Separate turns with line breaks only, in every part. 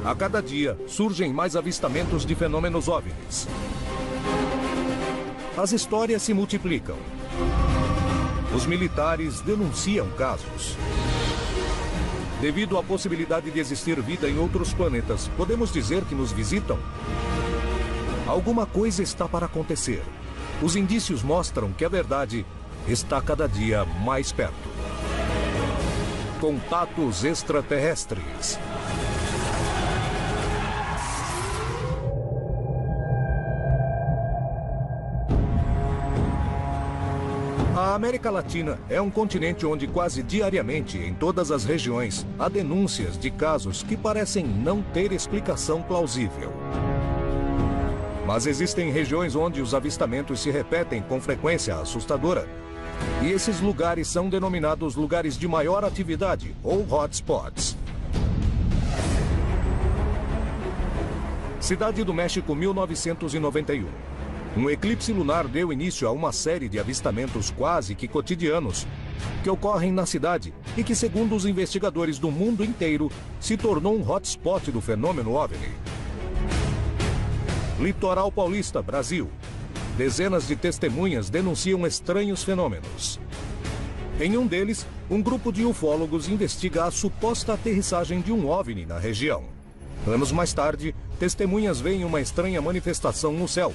A cada dia, surgem mais avistamentos de fenômenos OVNIs. As histórias se multiplicam. Os militares denunciam casos. Devido à possibilidade de existir vida em outros planetas, podemos dizer que nos visitam? Alguma coisa está para acontecer. Os indícios mostram que a verdade está cada dia mais perto. Contatos extraterrestres. A América Latina é um continente onde quase diariamente, em todas as regiões, há denúncias de casos que parecem não ter explicação plausível. Mas existem regiões onde os avistamentos se repetem com frequência assustadora. E esses lugares são denominados lugares de maior atividade, ou hotspots. Cidade do México, 1991. Um eclipse lunar deu início a uma série de avistamentos quase que cotidianos que ocorrem na cidade e que, segundo os investigadores do mundo inteiro, se tornou um hotspot do fenômeno OVNI. Litoral Paulista, Brasil. Dezenas de testemunhas denunciam estranhos fenômenos. Em um deles, um grupo de ufólogos investiga a suposta aterrissagem de um OVNI na região. Anos mais tarde, testemunhas veem uma estranha manifestação no céu.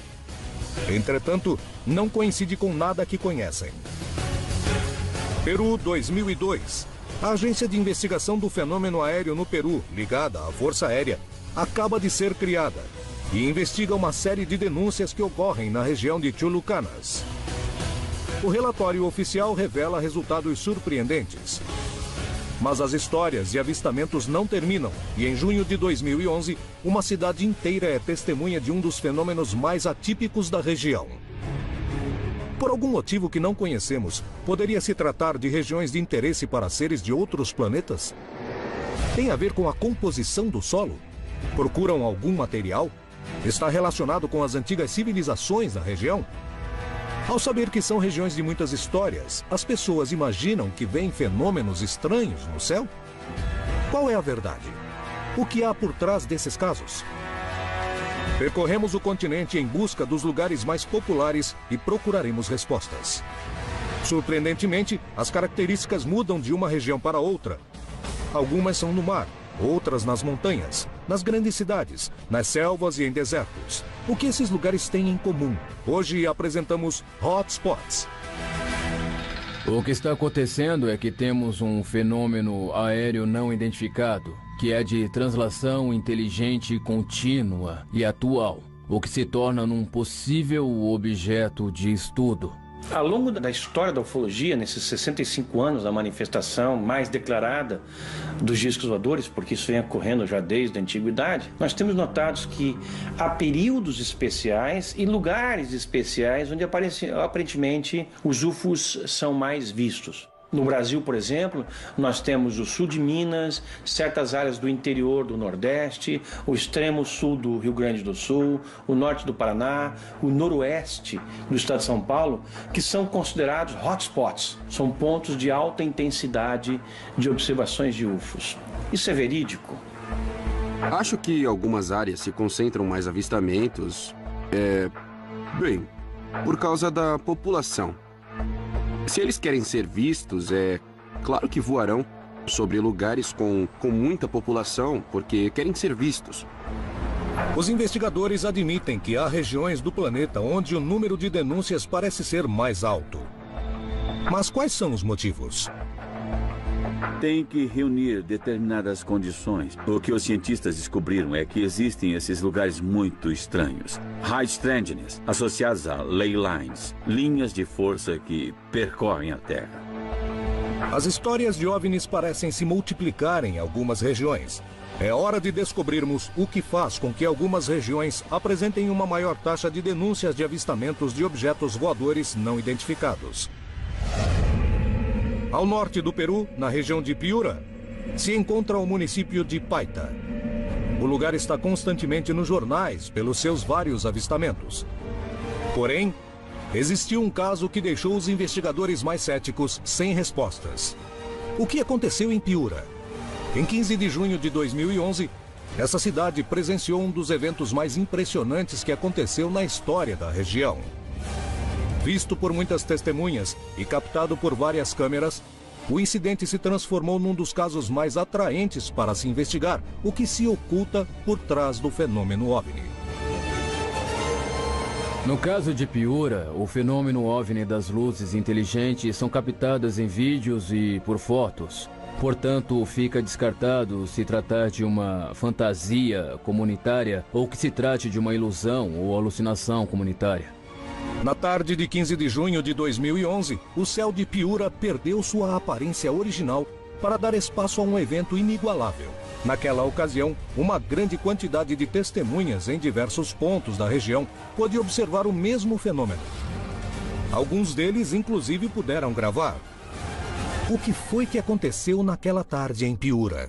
Entretanto, não coincide com nada que conhecem. Peru, 2002. A Agência de Investigação do Fenômeno Aéreo no Peru, ligada à Força Aérea, acaba de ser criada e investiga uma série de denúncias que ocorrem na região de Chulucanas. O relatório oficial revela resultados surpreendentes. Mas as histórias e avistamentos não terminam, e em junho de 2011, uma cidade inteira é testemunha de um dos fenômenos mais atípicos da região. Por algum motivo que não conhecemos, poderia se tratar de regiões de interesse para seres de outros planetas? Tem a ver com a composição do solo? Procuram algum material? Está relacionado com as antigas civilizações da região? Ao saber que são regiões de muitas histórias, as pessoas imaginam que veem fenômenos estranhos no céu? Qual é a verdade? O que há por trás desses casos? Percorremos o continente em busca dos lugares mais populares e procuraremos respostas. Surpreendentemente, as características mudam de uma região para outra. Algumas são no mar, outras nas montanhas, nas grandes cidades, nas selvas e em desertos. O que esses lugares têm em comum? Hoje apresentamos Hotspots.
O que está acontecendo é que temos um fenômeno aéreo não identificado, que é de translação inteligente contínua e atual, o que se torna num possível objeto de estudo.
Ao longo da história da ufologia, nesses 65 anos da manifestação mais declarada dos discos voadores, porque isso vem ocorrendo já desde a antiguidade, nós temos notado que há períodos especiais e lugares especiais onde aparentemente os UFOs são mais vistos. No Brasil, por exemplo, nós temos o sul de Minas, certas áreas do interior do Nordeste, o extremo sul do Rio Grande do Sul, o norte do Paraná, o noroeste do estado de São Paulo, que são considerados hotspots, são pontos de alta intensidade de observações de UFOs. Isso é verídico?
Acho que algumas áreas se concentram mais avistamentos, bem, por causa da população. Se eles querem ser vistos, é claro que voarão sobre lugares com muita população, porque querem ser vistos.
Os investigadores admitem que há regiões do planeta onde o número de denúncias parece ser mais alto. Mas quais são os motivos?
Tem que reunir determinadas condições. O que os cientistas descobriram é que existem esses lugares muito estranhos. High strangeness, associados a ley lines, linhas de força que percorrem a Terra.
As histórias de OVNIs parecem se multiplicar em algumas regiões. É hora de descobrirmos o que faz com que algumas regiões apresentem uma maior taxa de denúncias de avistamentos de objetos voadores não identificados. Ao norte do Peru, na região de Piura, se encontra o município de Paita. O lugar está constantemente nos jornais pelos seus vários avistamentos. Porém, existiu um caso que deixou os investigadores mais céticos sem respostas. O que aconteceu em Piura? Em 15 de junho de 2011, essa cidade presenciou um dos eventos mais impressionantes que aconteceu na história da região. Visto por muitas testemunhas e captado por várias câmeras, o incidente se transformou num dos casos mais atraentes para se investigar o que se oculta por trás do fenômeno OVNI.
No caso de Piura, o fenômeno OVNI das luzes inteligentes são captadas em vídeos e por fotos. Portanto, fica descartado se tratar de uma fantasia comunitária ou que se trate de uma ilusão ou alucinação comunitária.
Na tarde de 15 de junho de 2011, o céu de Piura perdeu sua aparência original para dar espaço a um evento inigualável. Naquela ocasião, uma grande quantidade de testemunhas em diversos pontos da região pôde observar o mesmo fenômeno. Alguns deles, inclusive, puderam gravar. O que foi que aconteceu naquela tarde em Piura?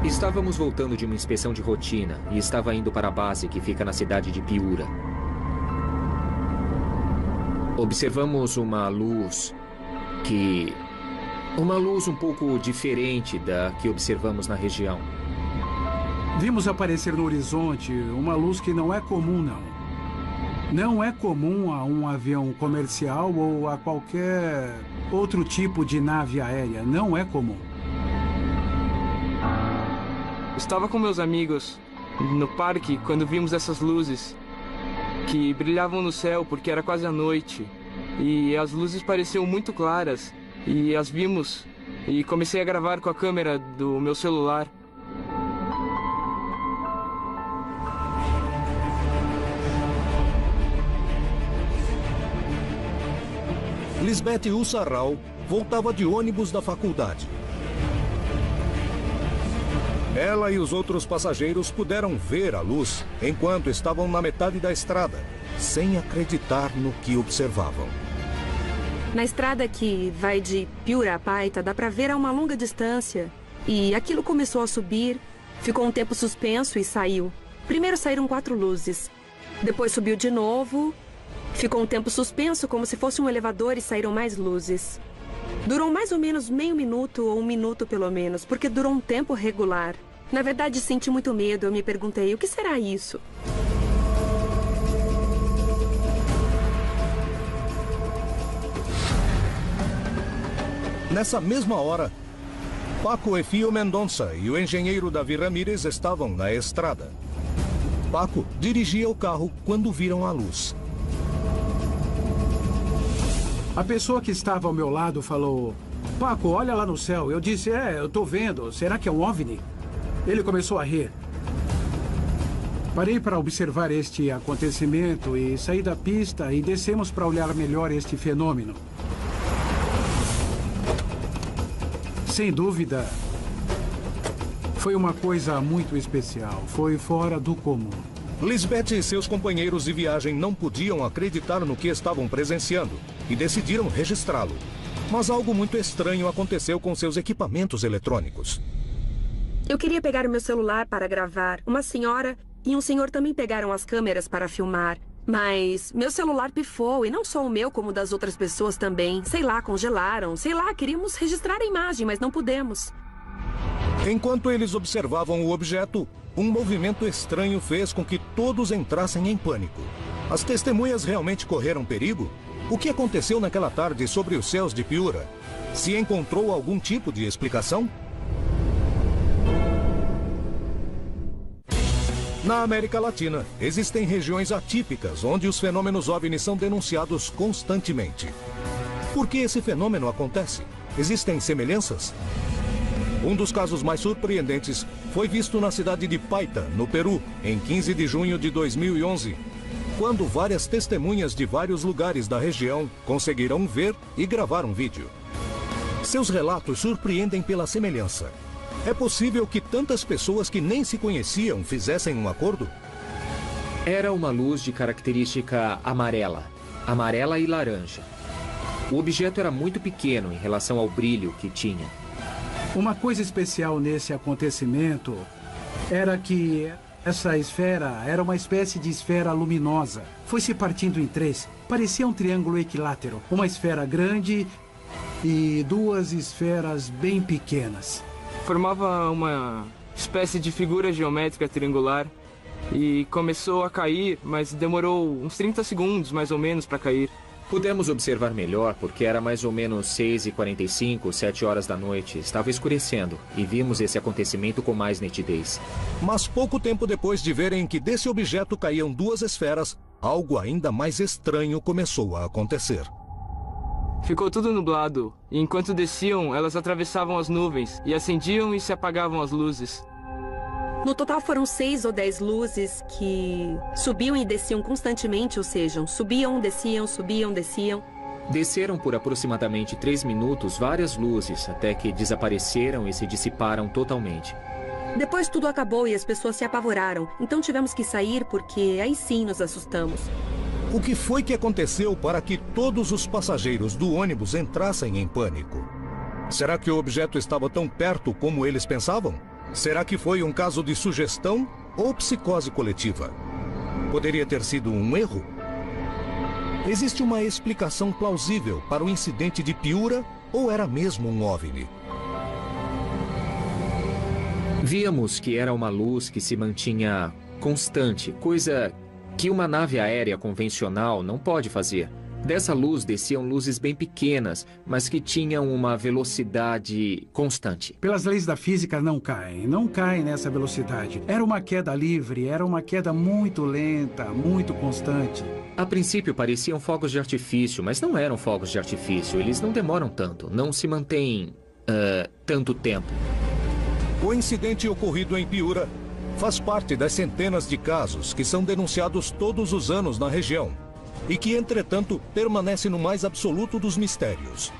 Estávamos voltando de uma inspeção de rotina e estava indo para a base que fica na cidade de Piura. Observamos uma luz um pouco diferente da que observamos na região.
Vimos aparecer no horizonte uma luz que não é comum, não. Não é comum a um avião comercial ou a qualquer outro tipo de nave aérea. Não é comum.
Estava com meus amigos no parque quando vimos essas luzes que brilhavam no céu porque era quase a noite. E as luzes pareciam muito claras e as vimos e comecei a gravar com a câmera do meu celular.
Lisbeth Ussarral voltava de ônibus da faculdade. Ela e os outros passageiros puderam ver a luz enquanto estavam na metade da estrada, sem acreditar no que observavam.
Na estrada que vai de Piura a Paita, dá para ver a uma longa distância. E aquilo começou a subir, ficou um tempo suspenso e saiu. Primeiro saíram 4 luzes. Depois subiu de novo, ficou um tempo suspenso como se fosse um elevador e saíram mais luzes. Durou mais ou menos meio minuto ou 1 minuto pelo menos, porque durou um tempo regular. Na verdade, senti muito medo. Eu me perguntei, o que será isso?
Nessa mesma hora, Paco Efio Mendonça e o engenheiro Davi Ramírez estavam na estrada. Paco dirigia o carro quando viram a luz.
A pessoa que estava ao meu lado falou: Paco, olha lá no céu. Eu disse, eu tô vendo. Será que é um OVNI? Ele começou a rir. Parei para observar este acontecimento e saí da pista e descemos para olhar melhor este fenômeno. Sem dúvida, foi uma coisa muito especial. Foi fora do comum.
Lisbeth e seus companheiros de viagem não podiam acreditar no que estavam presenciando e decidiram registrá-lo. Mas algo muito estranho aconteceu com seus equipamentos eletrônicos.
Eu queria pegar o meu celular para gravar. Uma senhora e um senhor também pegaram as câmeras para filmar. Mas meu celular pifou, e não só o meu, como o das outras pessoas também. Sei lá, congelaram. Sei lá, queríamos registrar a imagem, mas não pudemos.
Enquanto eles observavam o objeto, um movimento estranho fez com que todos entrassem em pânico. As testemunhas realmente correram perigo? O que aconteceu naquela tarde sobre os céus de Piura? Se encontrou algum tipo de explicação? Na América Latina, existem regiões atípicas onde os fenômenos OVNI são denunciados constantemente. Por que esse fenômeno acontece? Existem semelhanças? Um dos casos mais surpreendentes foi visto na cidade de Paita, no Peru, em 15 de junho de 2011, quando várias testemunhas de vários lugares da região conseguiram ver e gravar um vídeo. Seus relatos surpreendem pela semelhança. É possível que tantas pessoas que nem se conheciam fizessem um acordo?
Era uma luz de característica amarela e laranja. O objeto era muito pequeno em relação ao brilho que tinha.
Uma coisa especial nesse acontecimento era que essa esfera era uma espécie de esfera luminosa. Foi se partindo em 3. Parecia um triângulo equilátero. Uma esfera grande e duas esferas bem pequenas.
Formava uma espécie de figura geométrica triangular e começou a cair, mas demorou uns 30 segundos mais ou menos para cair.
Pudemos observar melhor porque era mais ou menos 6h45, 7 horas da noite. Estava escurecendo e vimos esse acontecimento com mais nitidez.
Mas pouco tempo depois de verem que desse objeto caíam duas esferas, algo ainda mais estranho começou a acontecer.
Ficou tudo nublado e enquanto desciam, elas atravessavam as nuvens e acendiam e se apagavam as luzes.
No total foram 6 ou 10 luzes que subiam e desciam constantemente, ou seja, subiam, desciam.
Desceram por aproximadamente 3 minutos várias luzes, até que desapareceram e se dissiparam totalmente.
Depois tudo acabou e as pessoas se apavoraram, então tivemos que sair porque aí sim nos assustamos.
O que foi que aconteceu para que todos os passageiros do ônibus entrassem em pânico? Será que o objeto estava tão perto como eles pensavam? Será que foi um caso de sugestão ou psicose coletiva? Poderia ter sido um erro? Existe uma explicação plausível para o incidente de Piura ou era mesmo um OVNI?
Víamos que era uma luz que se mantinha constante, coisa que uma nave aérea convencional não pode fazer. Dessa luz desciam luzes bem pequenas, mas que tinham uma velocidade constante.
Pelas leis da física não caem nessa velocidade. Era uma queda livre, era uma queda muito lenta, muito constante.
A princípio pareciam fogos de artifício, mas não eram fogos de artifício. Eles não demoram tanto, não se mantêm tanto tempo.
O incidente ocorrido em Piura faz parte das centenas de casos que são denunciados todos os anos na região e que, entretanto, permanece no mais absoluto dos mistérios.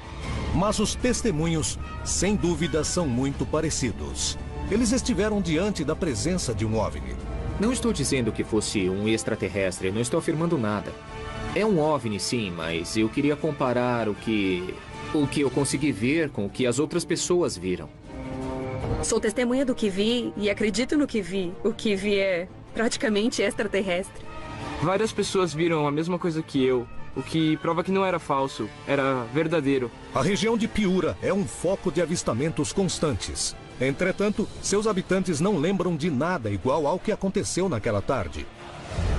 Mas os testemunhos, sem dúvida, são muito parecidos. Eles estiveram diante da presença de um OVNI.
Não estou dizendo que fosse um extraterrestre, não estou afirmando nada. É um OVNI, sim, mas eu queria comparar o que eu consegui ver com o que as outras pessoas viram.
Sou testemunha do que vi e acredito no que vi. O que vi é praticamente extraterrestre.
Várias pessoas viram a mesma coisa que eu, o que prova que não era falso, era verdadeiro.
A região de Piura é um foco de avistamentos constantes. Entretanto, seus habitantes não lembram de nada igual ao que aconteceu naquela tarde.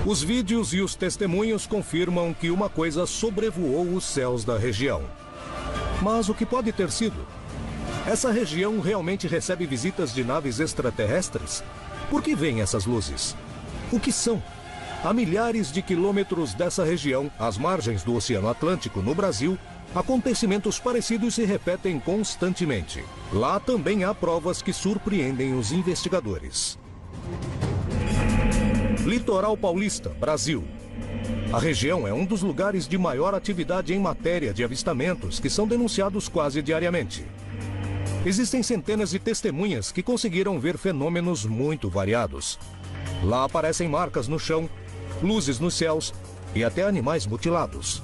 Os vídeos e os testemunhos confirmam que uma coisa sobrevoou os céus da região. Mas o que pode ter sido? Essa região realmente recebe visitas de naves extraterrestres? Por que vêm essas luzes? O que são? A milhares de quilômetros dessa região, às margens do Oceano Atlântico, no Brasil, acontecimentos parecidos se repetem constantemente. Lá também há provas que surpreendem os investigadores. Litoral Paulista, Brasil. A região é um dos lugares de maior atividade em matéria de avistamentos que são denunciados quase diariamente. Existem centenas de testemunhas que conseguiram ver fenômenos muito variados. Lá aparecem marcas no chão, luzes nos céus e até animais mutilados.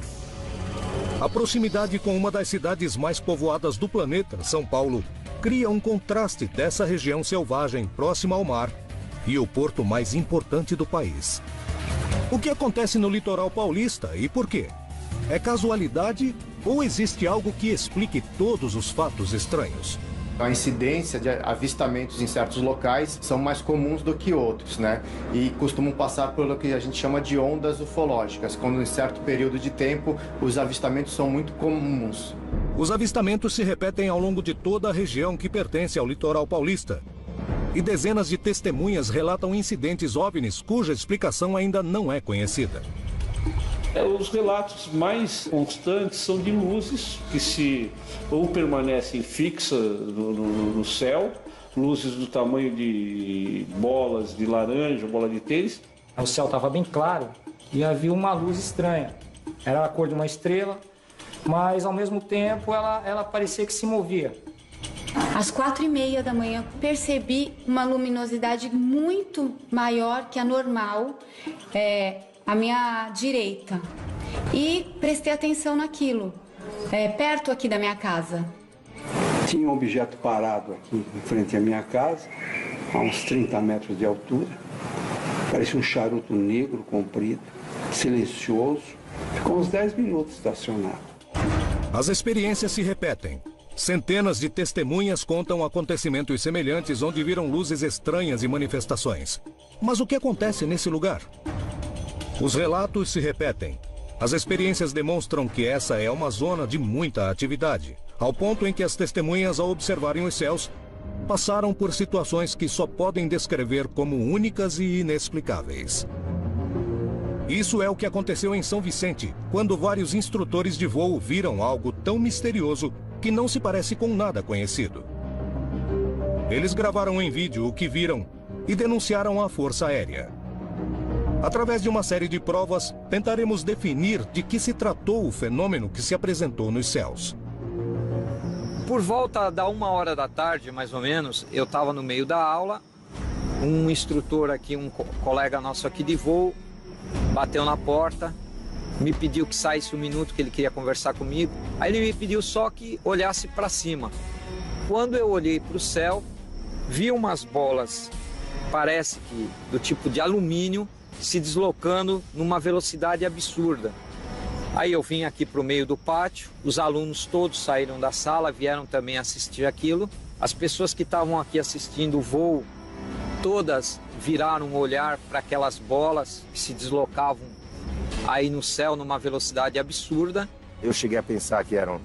A proximidade com uma das cidades mais povoadas do planeta, São Paulo, cria um contraste dessa região selvagem próxima ao mar e o porto mais importante do país. O que acontece no litoral paulista e por quê? É casualidade ou existe algo que explique todos os fatos estranhos?
A incidência de avistamentos em certos locais são mais comuns do que outros, né? E costumam passar pelo que a gente chama de ondas ufológicas, quando em certo período de tempo os avistamentos são muito comuns.
Os avistamentos se repetem ao longo de toda a região que pertence ao litoral paulista. E dezenas de testemunhas relatam incidentes OVNIs cuja explicação ainda não é conhecida.
Os relatos mais constantes são de luzes que ou permanecem fixas no céu, luzes do tamanho de bolas de laranja, bola de tênis.
O céu estava bem claro e havia uma luz estranha. Era a cor de uma estrela, mas ao mesmo tempo ela parecia que se movia.
Às 4h30 da manhã, percebi uma luminosidade muito maior que a normal, à minha direita. E prestei atenção naquilo, perto aqui da minha casa.
Tinha um objeto parado aqui em frente à minha casa, a uns 30 metros de altura. Parecia um charuto negro, comprido, silencioso. Ficou uns 10 minutos estacionado.
As experiências se repetem. Centenas de testemunhas contam acontecimentos semelhantes onde viram luzes estranhas e manifestações. Mas o que acontece nesse lugar? Os relatos se repetem. As experiências demonstram que essa é uma zona de muita atividade, ao ponto em que as testemunhas, ao observarem os céus, passaram por situações que só podem descrever como únicas e inexplicáveis. Isso é o que aconteceu em São Vicente, quando vários instrutores de voo viram algo tão misterioso que não se parece com nada conhecido. Eles gravaram em vídeo o que viram e denunciaram à Força Aérea. Através de uma série de provas, tentaremos definir de que se tratou o fenômeno que se apresentou nos céus.
Por volta da 1h da tarde, mais ou menos, eu estava no meio da aula, um instrutor aqui, um colega nosso aqui de voo, bateu na porta, me pediu que saísse um minuto, que ele queria conversar comigo. Aí ele me pediu só que olhasse para cima. Quando eu olhei para o céu, vi umas bolas, parece que do tipo de alumínio, se deslocando numa velocidade absurda. Aí eu vim aqui para o meio do pátio, os alunos todos saíram da sala, vieram também assistir aquilo. As pessoas que estavam aqui assistindo o voo, todas viraram o olhar para aquelas bolas que se deslocavam aí no céu numa velocidade absurda.
Eu cheguei a pensar que eram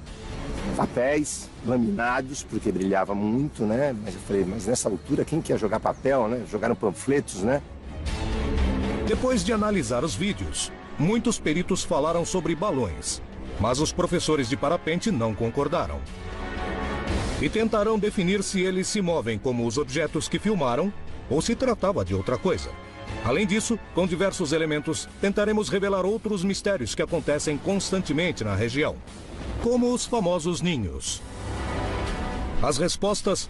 papéis laminados, porque brilhava muito, né? Mas eu falei, mas nessa altura quem quer jogar papel, né? Jogaram panfletos, né?
Depois de analisar os vídeos, muitos peritos falaram sobre balões, mas os professores de parapente não concordaram. E tentarão definir se eles se movem como os objetos que filmaram ou se tratava de outra coisa. Além disso, com diversos elementos, tentaremos revelar outros mistérios que acontecem constantemente na região, como os famosos ninhos. As respostas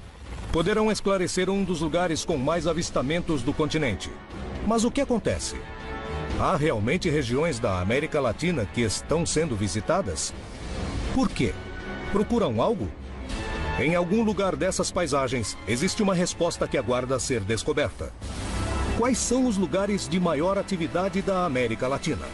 poderão esclarecer um dos lugares com mais avistamentos do continente. Mas o que acontece? Há realmente regiões da América Latina que estão sendo visitadas? Por quê? Procuram algo? Em algum lugar dessas paisagens, existe uma resposta que aguarda ser descoberta. Quais são os lugares de maior atividade da América Latina?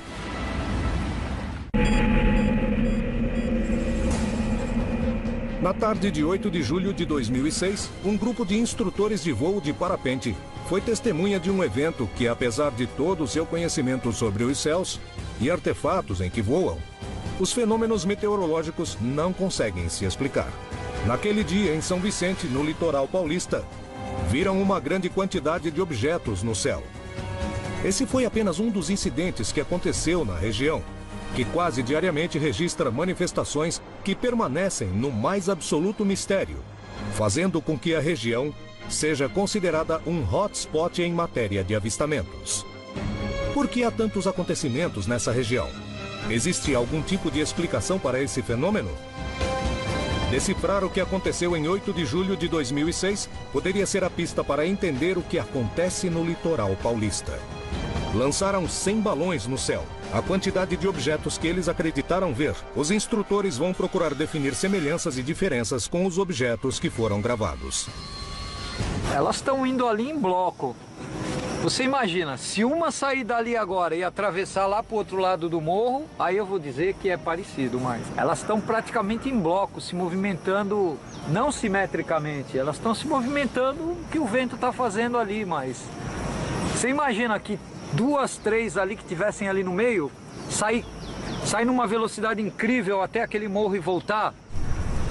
Na tarde de 8 de julho de 2006, um grupo de instrutores de voo de parapente foi testemunha de um evento que, apesar de todo o seu conhecimento sobre os céus e artefatos em que voam, os fenômenos meteorológicos não conseguem se explicar. Naquele dia, em São Vicente, no litoral paulista, viram uma grande quantidade de objetos no céu. Esse foi apenas um dos incidentes que aconteceu na região, que quase diariamente registra manifestações que permanecem no mais absoluto mistério, fazendo com que a região seja considerada um hotspot em matéria de avistamentos. Por que há tantos acontecimentos nessa região? Existe algum tipo de explicação para esse fenômeno? Decifrar o que aconteceu em 8 de julho de 2006 poderia ser a pista para entender o que acontece no litoral paulista. Lançaram 100 balões no céu, a quantidade de objetos que eles acreditaram ver. Os instrutores vão procurar definir semelhanças e diferenças com os objetos que foram gravados.
Elas estão indo ali em bloco. Você imagina, se uma sair dali agora e atravessar lá para o outro lado do morro, aí eu vou dizer que é parecido, mas elas estão praticamente em bloco, se movimentando, não simetricamente, elas estão se movimentando o que o vento está fazendo ali, mas você imagina que 2, 3 ali que estivessem ali no meio, sair numa velocidade incrível até aquele morro e voltar.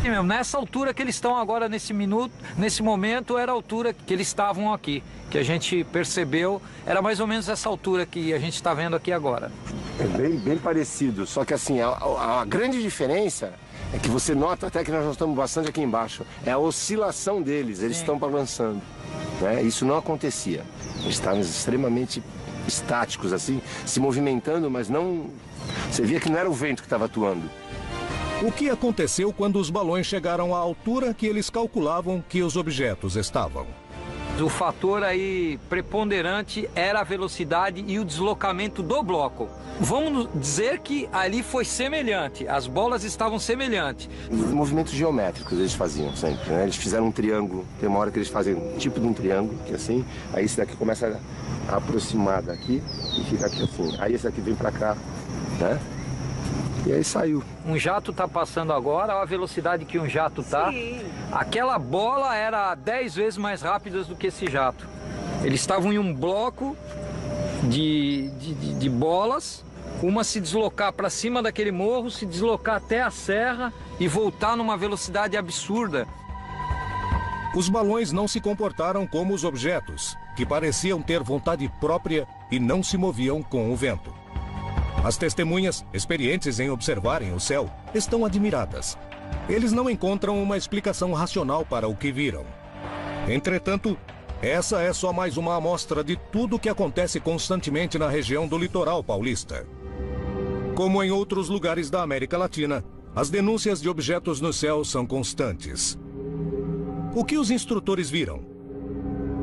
E mesmo, nessa altura que eles estão agora nesse momento, era a altura que eles estavam aqui, que a gente percebeu, era mais ou menos essa altura que a gente está vendo aqui agora.
É bem parecido, só que assim, a grande diferença é que você nota até que nós estamos bastante aqui embaixo, é a oscilação deles, eles estão balançando, né? Isso não acontecia, eles estavam extremamente estáticos assim, se movimentando, mas não... Você via que não era o vento que estava atuando.
O que aconteceu quando os balões chegaram à altura que eles calculavam que os objetos estavam?
O fator aí preponderante era a velocidade e o deslocamento do bloco. Vamos dizer que ali foi semelhante, as bolas estavam semelhantes.
Movimentos geométricos eles faziam sempre, né? Eles fizeram um triângulo, tem uma hora que eles fazem um tipo de um triângulo, que é assim, aí esse daqui começa a aproximar daqui e fica aqui assim. Aí esse daqui vem pra cá, né? E aí saiu.
Um jato está passando agora, olha a velocidade que um jato está. Aquela bola era 10 vezes mais rápida do que esse jato. Eles estavam em um bloco de bolas, uma se deslocar para cima daquele morro, se deslocar até a serra e voltar numa velocidade absurda.
Os balões não se comportaram como os objetos, que pareciam ter vontade própria e não se moviam com o vento. As testemunhas, experientes em observarem o céu, estão admiradas. Eles não encontram uma explicação racional para o que viram. Entretanto, essa é só mais uma amostra de tudo o que acontece constantemente na região do litoral paulista. Como em outros lugares da América Latina, as denúncias de objetos no céu são constantes. O que os instrutores viram?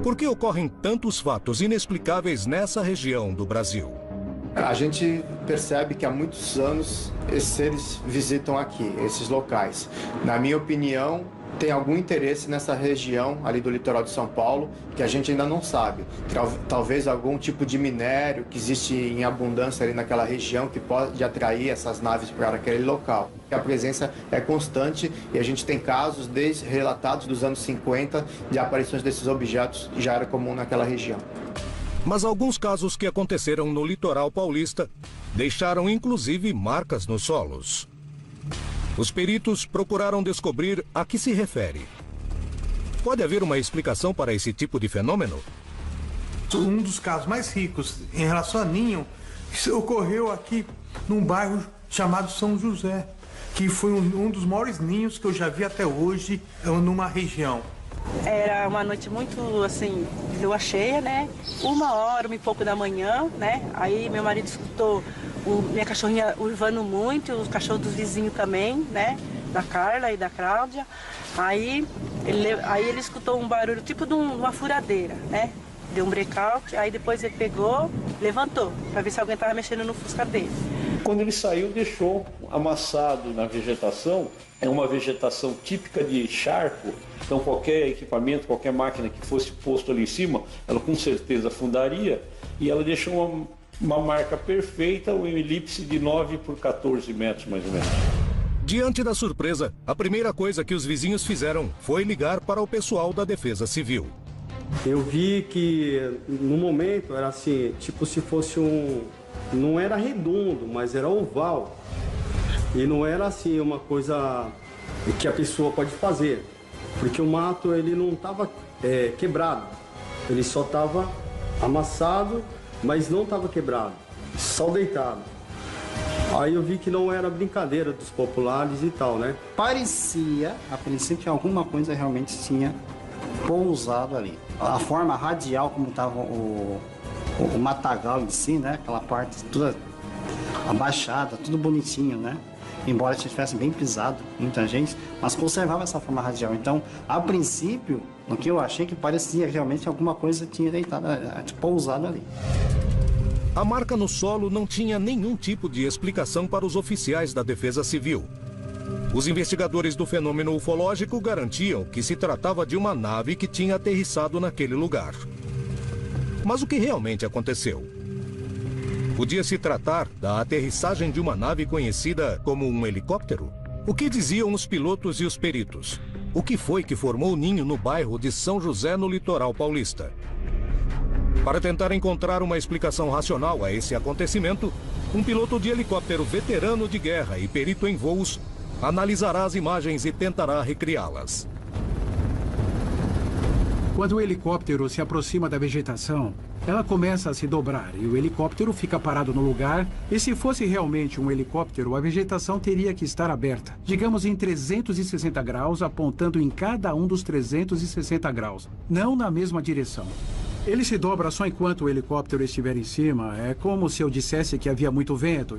Por que ocorrem tantos fatos inexplicáveis nessa região do Brasil?
A gente percebe que há muitos anos esses seres visitam aqui, esses locais. Na minha opinião, tem algum interesse nessa região ali do litoral de São Paulo que a gente ainda não sabe. Talvez algum tipo de minério que existe em abundância ali naquela região que pode atrair essas naves para aquele local. A presença é constante e a gente tem casos relatados dos anos 50 de aparições desses objetos que já era comum naquela região.
Mas alguns casos que aconteceram no litoral paulista deixaram inclusive marcas nos solos. Os peritos procuraram descobrir a que se refere. Pode haver uma explicação para esse tipo de fenômeno?
Um dos casos mais ricos em relação a ninho ocorreu aqui num bairro chamado São José, que foi um dos maiores ninhos que eu já vi até hoje numa região.
Era uma noite muito, assim, de lua cheia, né? 1h e pouco da manhã, né? Aí meu marido escutou minha cachorrinha uivando muito, os cachorros dos vizinhos também, né? Da Carla e da Cláudia. Aí ele escutou um barulho tipo de uma furadeira, né? Deu um breakout, aí depois ele pegou, levantou, para ver se alguém estava mexendo no fusca dele.
Quando ele saiu, deixou amassado na vegetação. É uma vegetação típica de charco, então qualquer equipamento, qualquer máquina que fosse posto ali em cima, ela com certeza afundaria, e ela deixou uma marca perfeita, uma elipse de 9 por 14 metros, mais ou menos.
Diante da surpresa, a primeira coisa que os vizinhos fizeram foi ligar para o pessoal da Defesa Civil.
Eu vi que no momento era assim, tipo se fosse não era redondo, mas era oval. E não era assim uma coisa que a pessoa pode fazer, porque o mato ele não estava quebrado, ele só estava amassado, mas não estava quebrado, só deitado. Aí eu vi que não era brincadeira dos populares e tal, né?
Parecia, a princípio, que alguma coisa realmente tinha pousado ali. A forma radial como estava o matagal em si, né? Aquela parte toda abaixada, tudo bonitinho, né? Embora estivesse bem pisado, muita gente, mas conservava essa forma radial. Então, a princípio, no que eu achei que parecia realmente alguma coisa tinha deitado, pousado ali.
A marca no solo não tinha nenhum tipo de explicação para os oficiais da Defesa Civil. Os investigadores do fenômeno ufológico garantiam que se tratava de uma nave que tinha aterrissado naquele lugar. Mas o que realmente aconteceu? Podia se tratar da aterrissagem de uma nave conhecida como um helicóptero? O que diziam os pilotos e os peritos? O que foi que formou o ninho no bairro de São José, no litoral paulista? Para tentar encontrar uma explicação racional a esse acontecimento, um piloto de helicóptero veterano de guerra e perito em voos analisará as imagens e tentará recriá-las.
Quando o helicóptero se aproxima da vegetação, ela começa a se dobrar e o helicóptero fica parado no lugar. E se fosse realmente um helicóptero, a vegetação teria que estar aberta, digamos em 360 graus, apontando em cada um dos 360 graus, não na mesma direção. Ele se dobra só enquanto o helicóptero estiver em cima. É como se eu dissesse que havia muito vento.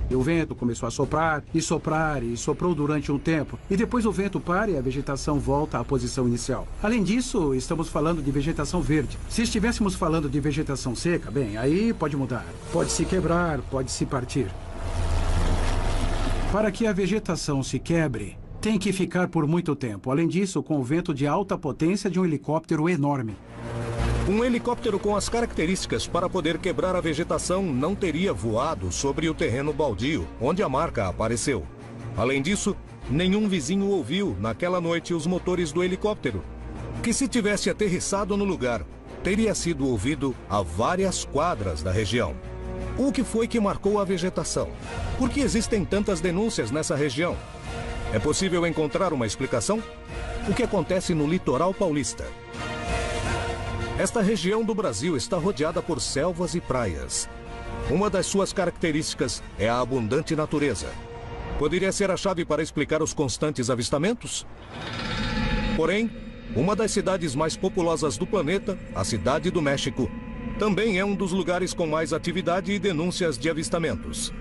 E o vento começou a soprar e soprar e soprou durante um tempo. E depois o vento para e a vegetação volta à posição inicial. Além disso, estamos falando de vegetação verde. Se estivéssemos falando de vegetação seca, bem, aí pode mudar. Pode se quebrar, pode se partir. Para que a vegetação se quebre, tem que ficar por muito tempo. Além disso, com o vento de alta potência de um helicóptero enorme.
Um helicóptero com as características para poder quebrar a vegetação não teria voado sobre o terreno baldio, onde a marca apareceu. Além disso, nenhum vizinho ouviu, naquela noite, os motores do helicóptero, que se tivesse aterrissado no lugar, teria sido ouvido a várias quadras da região. O que foi que marcou a vegetação? Por que existem tantas denúncias nessa região? É possível encontrar uma explicação? O que acontece no litoral paulista? Esta região do Brasil está rodeada por selvas e praias. Uma das suas características é a abundante natureza. Poderia ser a chave para explicar os constantes avistamentos? Porém, uma das cidades mais populosas do planeta, a Cidade do México, também é um dos lugares com mais atividade e denúncias de avistamentos.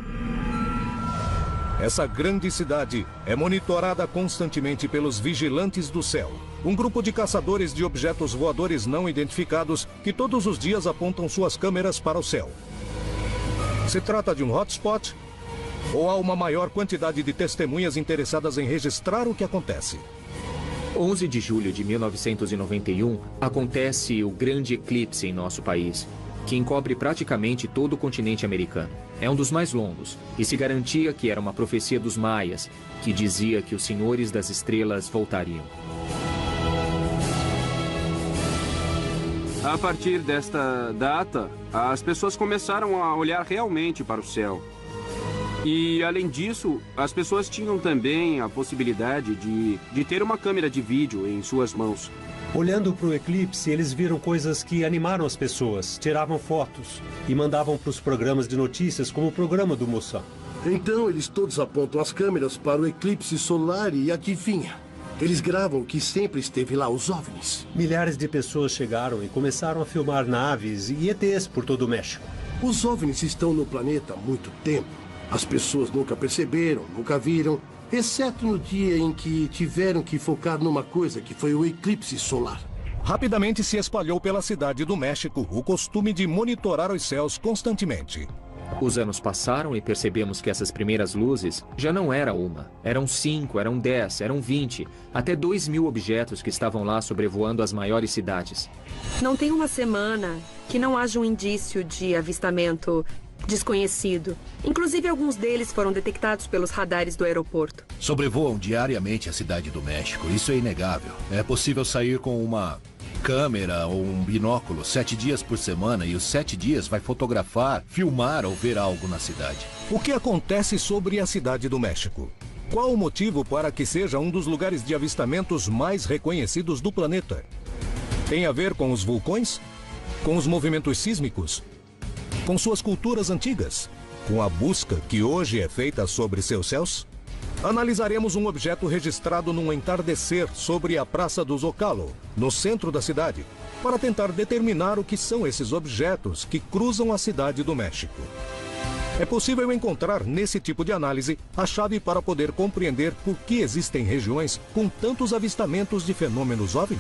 Essa grande cidade é monitorada constantemente pelos Vigilantes do Céu, um grupo de caçadores de objetos voadores não identificados que todos os dias apontam suas câmeras para o céu. Se trata de um hotspot ou há uma maior quantidade de testemunhas interessadas em registrar o que acontece?
11 de julho de 1991, acontece o grande eclipse em nosso país, que encobre praticamente todo o continente americano. É um dos mais longos, e se garantia que era uma profecia dos maias, que dizia que os senhores das estrelas voltariam.
A partir desta data, as pessoas começaram a olhar realmente para o céu. E, além disso, as pessoas tinham também a possibilidade de ter uma câmera de vídeo em suas mãos.
Olhando para o eclipse, eles viram coisas que animaram as pessoas, tiravam fotos e mandavam para os programas de notícias, como o programa do Moção.
Então, eles todos apontam as câmeras para o eclipse solar e adivinha? Eles gravam o que sempre esteve lá, os OVNIs.
Milhares de pessoas chegaram e começaram a filmar naves e ETs por todo o México.
Os OVNIs estão no planeta há muito tempo. As pessoas nunca perceberam, nunca viram, exceto no dia em que tiveram que focar numa coisa, que foi o eclipse solar.
Rapidamente se espalhou pela Cidade do México o costume de monitorar os céus constantemente.
Os anos passaram e percebemos que essas primeiras luzes já não era uma. Eram 5, eram 10, eram 20, até 2.000 objetos que estavam lá sobrevoando as maiores cidades.
Não tem uma semana que não haja um indício de avistamento desconhecido. Inclusive, alguns deles foram detectados pelos radares do aeroporto.
Sobrevoam diariamente a Cidade do México. Isso é inegável. É possível sair com uma câmera ou um binóculo 7 dias por semana e os 7 dias vai fotografar, filmar ou ver algo na cidade.
O que acontece sobre a Cidade do México? Qual o motivo para que seja um dos lugares de avistamentos mais reconhecidos do planeta? Tem a ver com os vulcões? Com os movimentos sísmicos? Com suas culturas antigas? Com a busca que hoje é feita sobre seus céus? Analisaremos um objeto registrado num entardecer sobre a Praça do Zocalo, no centro da cidade, para tentar determinar o que são esses objetos que cruzam a Cidade do México. É possível encontrar nesse tipo de análise a chave para poder compreender por que existem regiões com tantos avistamentos de fenômenos OVNI.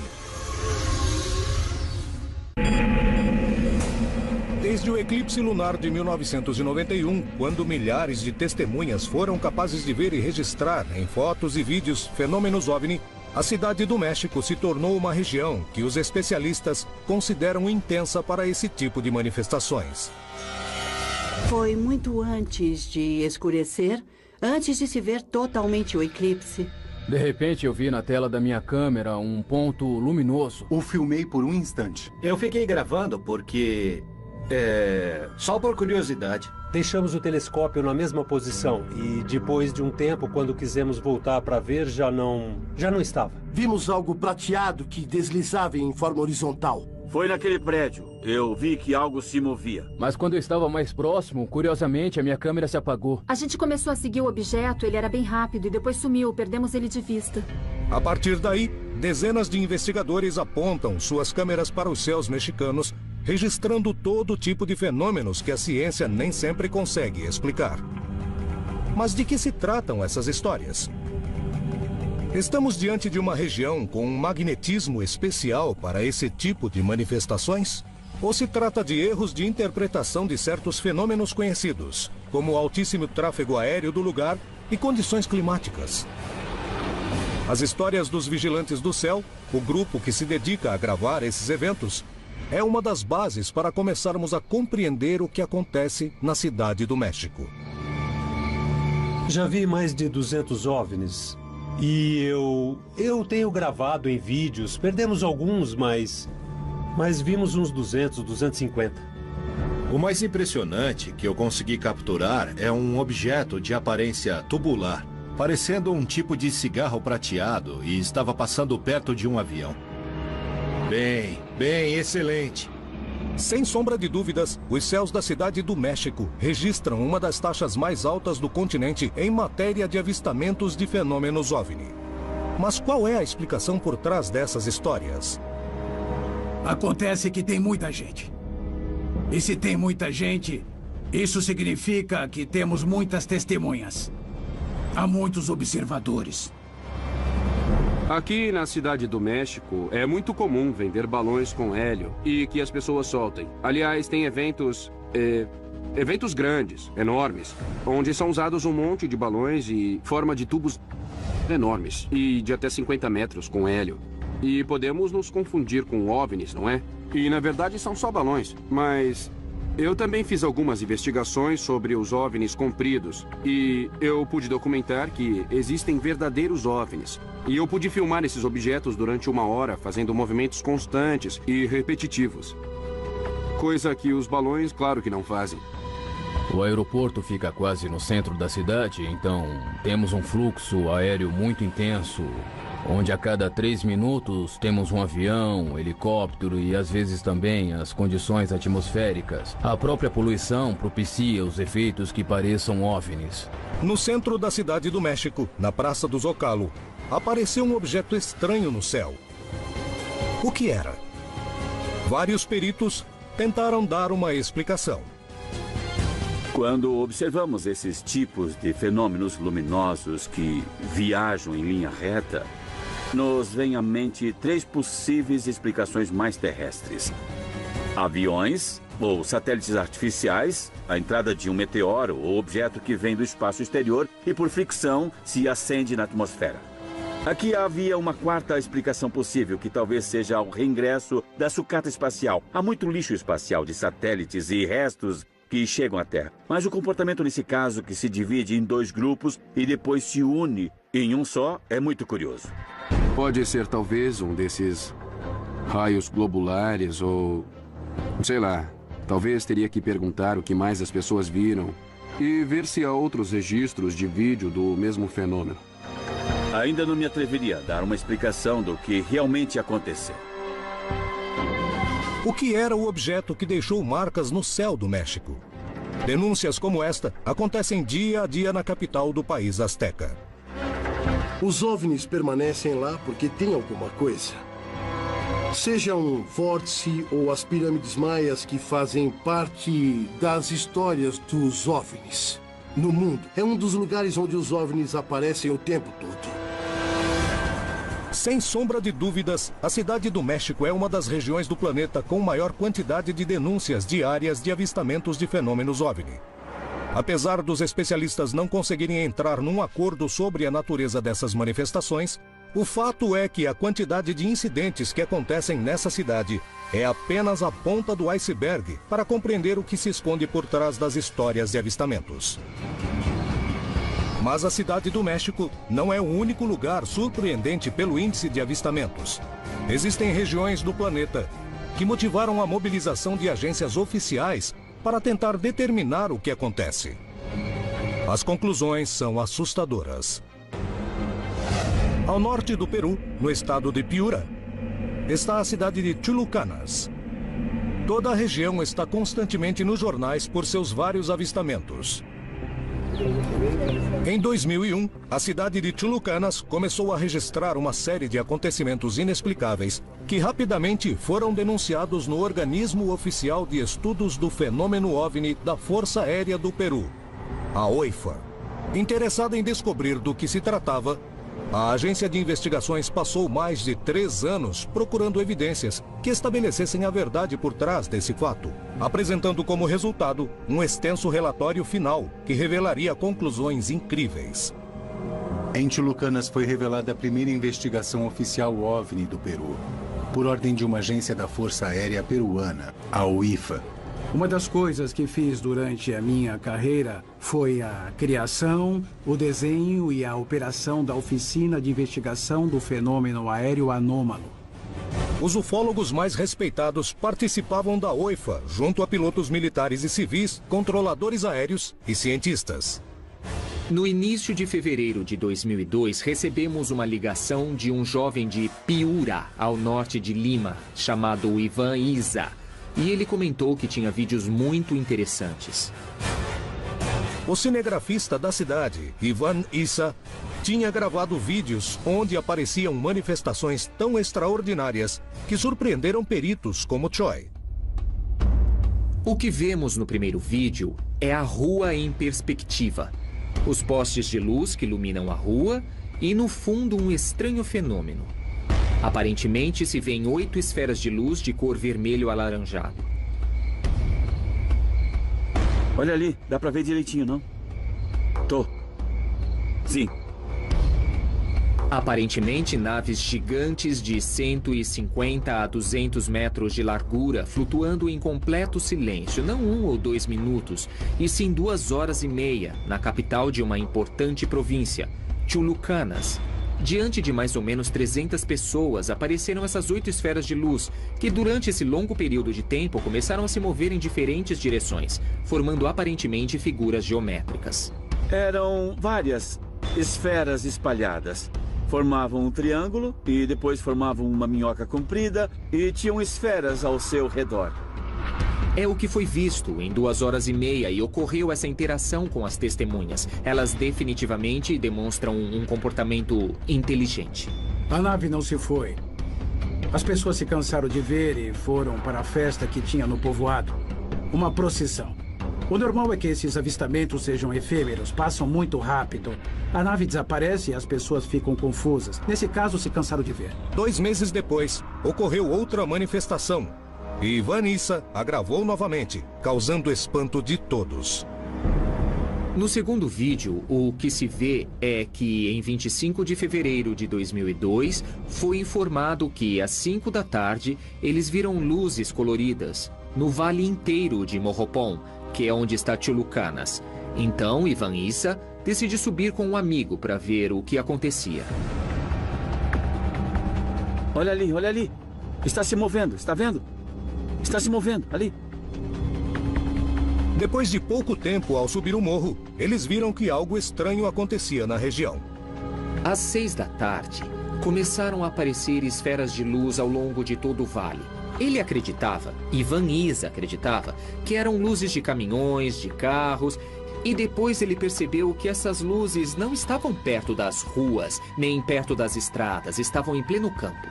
Desde o eclipse lunar de 1991, quando milhares de testemunhas foram capazes de ver e registrar em fotos e vídeos fenômenos OVNI, a Cidade do México se tornou uma região que os especialistas consideram intensa para esse tipo de manifestações.
Foi muito antes de escurecer, antes de se ver totalmente o eclipse.
De repente eu vi na tela da minha câmera um ponto luminoso.
O filmei por um instante.
Eu fiquei gravando porque... só por curiosidade.
Deixamos o telescópio na mesma posição e depois de um tempo, quando quisemos voltar para ver, já não estava.
Vimos algo prateado que deslizava em forma horizontal.
Foi naquele prédio. Eu vi que algo se movia.
Mas quando eu estava mais próximo, curiosamente, a minha câmera se apagou.
A gente começou a seguir o objeto, ele era bem rápido e depois sumiu, perdemos ele de vista.
A partir daí, dezenas de investigadores apontam suas câmeras para os céus mexicanos, registrando todo tipo de fenômenos que a ciência nem sempre consegue explicar. Mas de que se tratam essas histórias? Estamos diante de uma região com um magnetismo especial para esse tipo de manifestações? Ou se trata de erros de interpretação de certos fenômenos conhecidos, como o altíssimo tráfego aéreo do lugar e condições climáticas? As histórias dos Vigilantes do Céu, o grupo que se dedica a gravar esses eventos, é uma das bases para começarmos a compreender o que acontece na Cidade do México.
Já vi mais de 200 OVNIs. E eu tenho gravado em vídeos. Perdemos alguns, mas vimos uns 200, 250.
O mais impressionante que eu consegui capturar é um objeto de aparência tubular, parecendo um tipo de cigarro prateado, e estava passando perto de um avião. Bem, excelente.
Sem sombra de dúvidas, os céus da Cidade do México registram uma das taxas mais altas do continente em matéria de avistamentos de fenômenos OVNI. Mas qual é a explicação por trás dessas histórias?
Acontece que tem muita gente. E se tem muita gente, isso significa que temos muitas testemunhas. Há muitos observadores.
Aqui na Cidade do México, é muito comum vender balões com hélio e que as pessoas soltem. Aliás, tem eventos grandes, enormes, onde são usados um monte de balões e forma de tubos enormes e de até 50 metros com hélio. E podemos nos confundir com OVNIs, não é? E na verdade são só balões, mas eu também fiz algumas investigações sobre os OVNIs compridos e eu pude documentar que existem verdadeiros OVNIs. E eu pude filmar esses objetos durante 1 hora, fazendo movimentos constantes e repetitivos. Coisa que os balões, claro que não fazem.
O aeroporto fica quase no centro da cidade, então temos um fluxo aéreo muito intenso, onde a cada 3 minutos temos um avião, um helicóptero e às vezes também as condições atmosféricas. A própria poluição propicia os efeitos que pareçam OVNIs.
No centro da Cidade do México, na Praça do Zócalo, apareceu um objeto estranho no céu. O que era? Vários peritos tentaram dar uma explicação.
Quando observamos esses tipos de fenômenos luminosos que viajam em linha reta, nos vem à mente 3 possíveis explicações mais terrestres: aviões ou satélites artificiais, a entrada de um meteoro ou objeto que vem do espaço exterior e por fricção se acende na atmosfera. Aqui havia uma 4ª explicação possível, que talvez seja o reingresso da sucata espacial. Há muito lixo espacial de satélites e restos que chegam à Terra. Mas o comportamento nesse caso, que se divide em 2 grupos e depois se une em um só, é muito curioso.
Pode ser talvez um desses raios globulares ou... sei lá. Talvez teria que perguntar o que mais as pessoas viram e ver se há outros registros de vídeo do mesmo fenômeno.
Ainda não me atreveria a dar uma explicação do que realmente aconteceu.
O que era o objeto que deixou marcas no céu do México? Denúncias como esta acontecem dia a dia na capital do país azteca.
Os OVNIs permanecem lá porque tem alguma coisa. Seja um vórtice ou as pirâmides maias, que fazem parte das histórias dos OVNIs no mundo. É um dos lugares onde os OVNIs aparecem o tempo todo.
Sem sombra de dúvidas, a Cidade do México é uma das regiões do planeta com maior quantidade de denúncias diárias de avistamentos de fenômenos OVNI. Apesar dos especialistas não conseguirem entrar num acordo sobre a natureza dessas manifestações, o fato é que a quantidade de incidentes que acontecem nessa cidade é apenas a ponta do iceberg para compreender o que se esconde por trás das histórias de avistamentos. Mas a Cidade do México não é o único lugar surpreendente pelo índice de avistamentos. Existem regiões do planeta que motivaram a mobilização de agências oficiais para tentar determinar o que acontece. As conclusões são assustadoras. Ao norte do Peru, no estado de Piura, está a cidade de Chulucanas. Toda a região está constantemente nos jornais por seus vários avistamentos. Em 2001, a cidade de Chulucanas começou a registrar uma série de acontecimentos inexplicáveis que rapidamente foram denunciados no Organismo Oficial de Estudos do Fenômeno OVNI da Força Aérea do Peru, a OIFA. Interessada em descobrir do que se tratava, a agência de investigações passou mais de 3 anos procurando evidências que estabelecessem a verdade por trás desse fato, apresentando como resultado um extenso relatório final que revelaria conclusões incríveis.
Em Chulucanas foi revelada a primeira investigação oficial OVNI do Peru. por ordem de uma agência da Força Aérea Peruana, a UIFA.
Uma das coisas que fiz durante a minha carreira foi a criação, o desenho e a operação da Oficina de Investigação do Fenômeno Aéreo Anômalo.
Os ufólogos mais respeitados participavam da OIFA, junto a pilotos militares e civis, controladores aéreos e cientistas.
No início de fevereiro de 2002, recebemos uma ligação de um jovem de Piura, ao norte de Lima, chamado Ivan Isa. E ele comentou que tinha vídeos muito interessantes.
O cinegrafista da cidade, Ivan Isa, tinha gravado vídeos onde apareciam manifestações tão extraordinárias que surpreenderam peritos como Choi.
O que vemos no primeiro vídeo é a rua em perspectiva. Os postes de luz que iluminam a rua e, no fundo, um estranho fenômeno. Aparentemente, se vêem 8 esferas de luz de cor vermelho alaranjado.
Olha ali, dá pra ver direitinho, não? Sim.
Aparentemente, naves gigantes de 150 a 200 metros de largura, flutuando em completo silêncio, não 1 ou 2 minutos, e sim 2 horas e meia, na capital de uma importante província, Chulucanas. Diante de mais ou menos 300 pessoas, apareceram essas 8 esferas de luz, que durante esse longo período de tempo começaram a se mover em diferentes direções, formando aparentemente figuras geométricas.
Eram várias esferas espalhadas. Formavam um triângulo e depois formavam uma minhoca comprida e tinham esferas ao seu redor.
É o que foi visto em 2 horas e meia e ocorreu essa interação com as testemunhas. Elas definitivamente demonstram um comportamento inteligente.
A nave não se foi. As pessoas se cansaram de ver e foram para a festa que tinha no povoado. Uma procissão. O normal é que esses avistamentos sejam efêmeros, passam muito rápido. A nave desaparece e as pessoas ficam confusas. Nesse caso, se cansaram de ver.
2 meses depois, ocorreu outra manifestação. E Ivan Isa a gravou novamente, causando espanto de todos.
No segundo vídeo, o que se vê é que em 25 de fevereiro de 2002, foi informado que às 5 da tarde, eles viram luzes coloridas no vale inteiro de Morropón, que é onde está Chulucanas. Então, Ivan Isa decide subir com um amigo para ver o que acontecia.
Olha ali. Está se movendo, está vendo? Está se movendo, ali.
Depois de pouco tempo ao subir o morro, eles viram que algo estranho acontecia na região.
Às 6 da tarde, começaram a aparecer esferas de luz ao longo de todo o vale. Ele acreditava, Ivan Isa acreditava, que eram luzes de caminhões, de carros, e depois ele percebeu que essas luzes não estavam perto das ruas, nem perto das estradas, estavam em pleno campo.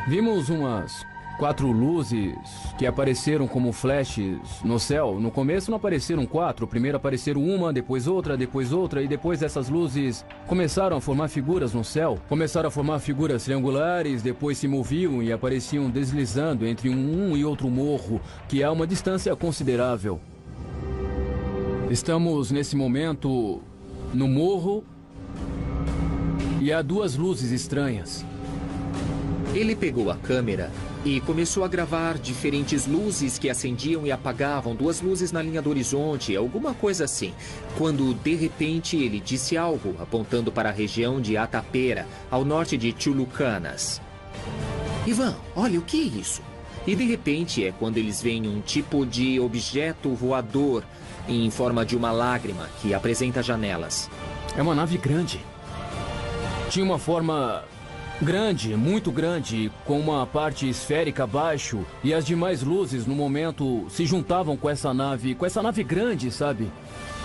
Vimos umas 4 luzes que apareceram como flashes no céu. No começo não apareceram 4, primeiro apareceram uma, depois outra, e depois essas luzes começaram a formar figuras no céu. Começaram a formar figuras triangulares, depois se moviam e apareciam deslizando entre um e outro morro, que há uma distância considerável. Estamos nesse momento no morro e há 2 luzes estranhas.
Ele pegou a câmera e começou a gravar diferentes luzes que acendiam e apagavam, 2 luzes na linha do horizonte, alguma coisa assim. Quando, de repente, ele disse algo, apontando para a região de Atapera, ao norte de Chulucanas. Ivan, olha, o que é isso? E, de repente, é quando eles veem um tipo de objeto voador em forma de uma lágrima que apresenta janelas.
É uma nave grande. Tinha uma forma grande, muito grande, com uma parte esférica abaixo, e as demais luzes no momento se juntavam com essa nave grande, sabe?